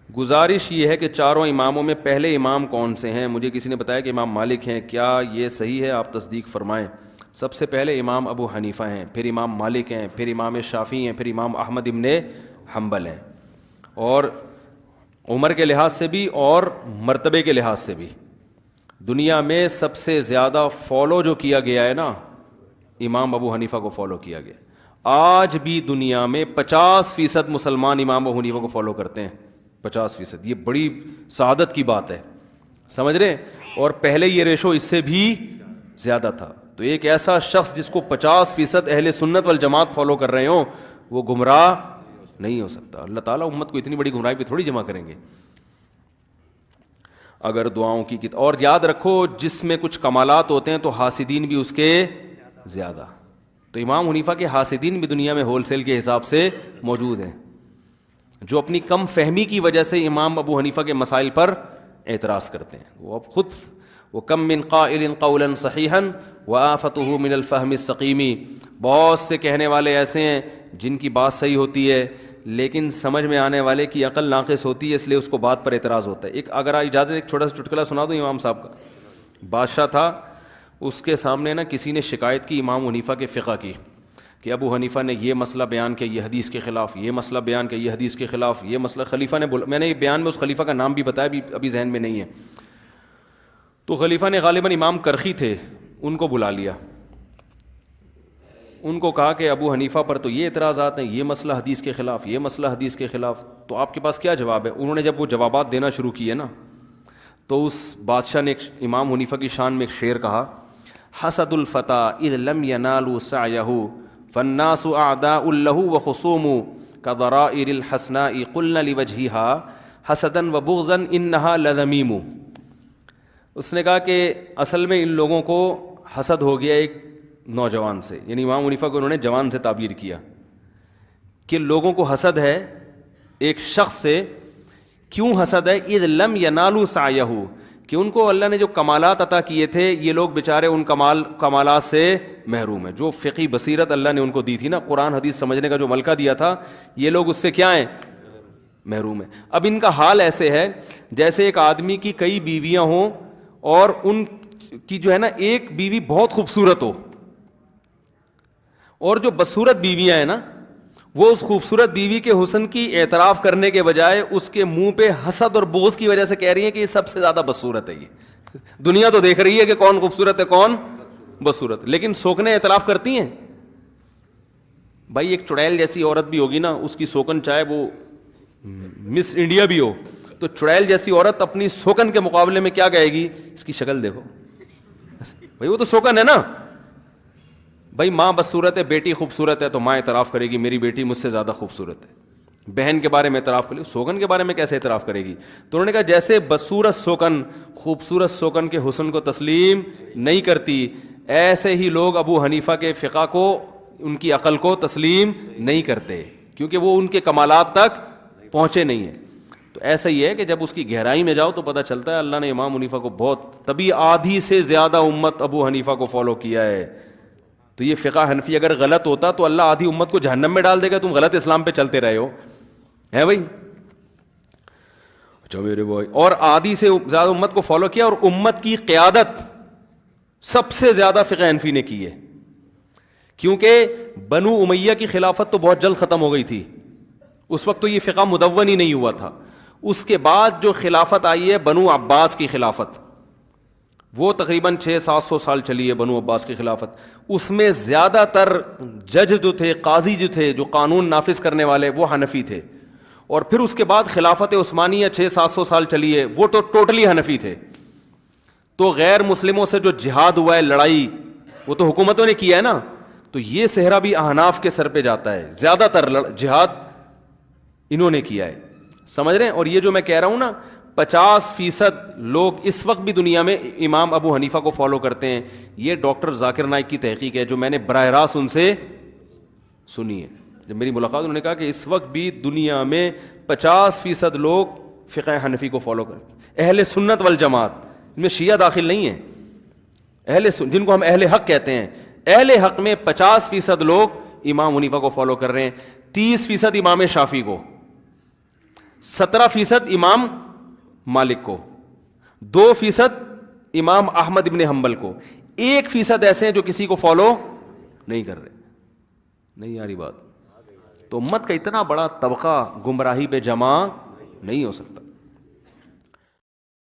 گزارش یہ ہے کہ چاروں اماموں میں پہلے امام کون سے ہیں؟ مجھے کسی نے بتایا کہ امام مالک ہیں، کیا یہ صحیح ہے؟ آپ تصدیق فرمائیں۔ سب سے پہلے امام ابو حنیفہ ہیں، پھر امام مالک ہیں، پھر امام شافعی ہیں، پھر امام احمد ابن حنبل ہیں۔ اور عمر کے لحاظ سے بھی اور مرتبے کے لحاظ سے بھی دنیا میں سب سے زیادہ فالو جو کیا گیا ہے نا، امام ابو حنیفہ کو فالو کیا گیا۔ آج بھی دنیا میں 50% مسلمان امام ابو حنیفہ کو فالو کرتے ہیں، 50%۔ یہ بڑی سعادت کی بات ہے، سمجھ رہے ہیں؟ اور پہلے یہ ریشو اس سے بھی زیادہ تھا۔ تو ایک ایسا شخص جس کو 50% اہل سنت والجماعت فالو کر رہے ہوں وہ گمراہ نہیں ہو سکتا۔ اللہ تعالیٰ امت کو اتنی بڑی گمراہی پہ تھوڑی جمع کریں گے۔ اگر دعاؤں کی اور یاد رکھو جس میں کچھ کمالات ہوتے ہیں تو حاسدین بھی اس کے زیادہ۔ تو امام حنیفہ کے حاسدین بھی دنیا میں ہول سیل کے حساب سے موجود ہیں، جو اپنی کم فہمی کی وجہ سے امام ابو حنیفہ کے مسائل پر اعتراض کرتے ہیں۔ وہ اب خود وَكَم مِّن قَائِلٍ قَوْلًا صَحِيحًا وَآفَتُهُ مِنَ الْفَهْمِ السَّقِيمِ، بہت سے کہنے والے ایسے ہیں جن کی بات صحیح ہوتی ہے لیکن سمجھ میں آنے والے کی عقل ناقص ہوتی ہے، اس لیے اس کو بات پر اعتراض ہوتا ہے۔ ایک اگر اجازت ایک چھوٹا سا چٹکلا سنا دوں امام صاحب کا۔ بادشاہ تھا، اس کے سامنے نا کسی نے شکایت کی امام حنیفہ کے فقہ کی کہ ابو حنیفہ نے یہ مسئلہ بیان کیا یہ حدیث کے خلاف، یہ مسئلہ بیان کیا یہ حدیث کے خلاف، یہ مسئلہ خلیفہ نے میں نے یہ بیان میں اس خلیفہ کا نام بھی بتایا، ابھی ذہن میں نہیں ہے۔ تو خلیفہ نے غالباً امام کرخی تھے، ان کو بلا لیا، ان کو کہا کہ ابو حنیفہ پر تو یہ اعتراضات ہیں، یہ مسئلہ حدیث کے خلاف، یہ مسئلہ حدیث کے خلاف، تو آپ کے پاس کیا جواب ہے؟ انہوں نے جب وہ جوابات دینا شروع کیے نا تو اس بادشاہ نے امام حنیفہ کی شان میں ایک شعر کہا، حسد الفتى اذ لم ينالوا سعيه فالناس اعداء له وخصوم كضرائر الحسناء قلنا لوجهها حسدا وبغضا انها لذميم۔ اس نے کہا کہ اصل میں ان لوگوں کو حسد ہو گیا ایک نوجوان سے، یعنی امام حنیفہ کو انہوں نے جوان سے تعبیر کیا کہ لوگوں کو حسد ہے ایک شخص سے۔ کیوں حسد ہے؟ اذ لم ینالوا سعیہ، کہ ان کو اللہ نے جو کمالات عطا کیے تھے یہ لوگ بیچارے ان کمالات سے محروم ہیں۔ جو فقہی بصیرت اللہ نے ان کو دی تھی نا، قرآن حدیث سمجھنے کا جو ملکہ دیا تھا، یہ لوگ اس سے کیا ہیں؟ محروم ہیں۔ اب ان کا حال ایسے ہے جیسے ایک آدمی کی کئی بیویاں ہوں اور ان کی جو ہے نا ایک بیوی بہت خوبصورت ہو، اور جو بدصورت بیویاں ہیں نا وہ اس خوبصورت بیوی کے حسن کی اعتراف کرنے کے بجائے اس کے منہ پہ حسد اور بغض کی وجہ سے کہہ رہی ہیں کہ یہ سب سے زیادہ بدصورت ہے۔ یہ دنیا تو دیکھ رہی ہے کہ کون خوبصورت ہے کون بدصورت، لیکن سوکنیں اعتراف کرتی ہیں۔ بھائی ایک چڑیل جیسی عورت بھی ہوگی نا، اس کی سوکن چاہے وہ مس انڈیا بھی ہو، تو چڑیل جیسی عورت اپنی سوکن کے مقابلے میں کیا کہے گی؟ اس کی شکل دیکھو بھائی، وہ تو سوکن ہے نا۔ بھائی ماں بدصورت ہے، بیٹی خوبصورت ہے، تو ماں اعتراف کرے گی میری بیٹی مجھ سے زیادہ خوبصورت ہے۔ بہن کے بارے میں اعتراف کرے گی، سوکن کے بارے میں کیسے اعتراف کرے گی؟ تو انہوں نے کہا جیسے بدصورت سوکن خوبصورت سوکن کے حسن کو تسلیم نہیں کرتی، ایسے ہی لوگ ابو حنیفہ کے فقہ کو، ان کی عقل کو تسلیم نہیں کرتے، کیونکہ وہ ان کے کمالات تک پہنچے نہیں ہیں۔ تو ایسا ہی ہے کہ جب اس کی گہرائی میں جاؤ تو پتہ چلتا ہے اللہ نے امام حنیفہ کو بہت، تبھی آدھی سے زیادہ امت ابو حنیفہ کو فالو کیا ہے۔ تو یہ فقہ حنفی اگر غلط ہوتا تو اللہ آدھی امت کو جہنم میں ڈال دے گا، تم غلط اسلام پہ چلتے رہے ہو، ہے بھائی؟ اچھا میرے بھائی، اور آدھی سے زیادہ امت کو فالو کیا، اور امت کی قیادت سب سے زیادہ فقہ حنفی نے کی ہے، کیونکہ بنو امیہ کی خلافت تو بہت جلد ختم ہو گئی تھی، اس وقت تو یہ فقہ مدون ہی نہیں ہوا تھا۔ اس کے بعد جو خلافت آئی ہے بنو عباس کی خلافت، وہ تقریباً 600-700 سال چلی ہے بنو عباس کی خلافت۔ اس میں زیادہ تر جج جو تھے، قاضی جو تھے، جو قانون نافذ کرنے والے، وہ حنفی تھے۔ اور پھر اس کے بعد خلافت عثمانیہ 600-700 سال چلی ہے، وہ تو ٹوٹلی حنفی تھے۔ تو غیر مسلموں سے جو جہاد ہوا ہے، لڑائی، وہ تو حکومتوں نے کیا ہے نا، تو یہ صحرا بھی احناف کے سر پہ جاتا ہے، زیادہ تر جہاد انہوں نے کیا ہے، سمجھ رہے ہیں؟ اور یہ جو میں کہہ رہا ہوں نا 50% لوگ اس وقت بھی دنیا میں امام ابو حنیفہ کو فالو کرتے ہیں، یہ ڈاکٹر ذاکر نائک کی تحقیق ہے جو میں نے براہ راست ان سے سنی ہے۔ جب میری ملاقات انہوں نے کہا کہ اس وقت بھی دنیا میں 50% لوگ فقہ حنفی کو فالو کرتے ہیں، اہل سنت والجماعت، ان میں شیعہ داخل نہیں ہیں، جن کو ہم اہل حق کہتے ہیں، اہل حق میں 50% لوگ امام حنیفہ کو فالو کر رہے ہیں، 30% امام شافعی کو، 17% امام مالک کو, 2% امام احمد ابن حنبل کو, 1% ایسے ہیں جو کسی کو فالو نہیں کر رہے. نہیں آ رہی بات؟ تو امت کا اتنا بڑا طبقہ گمراہی پہ جمع نہیں ہو سکتا.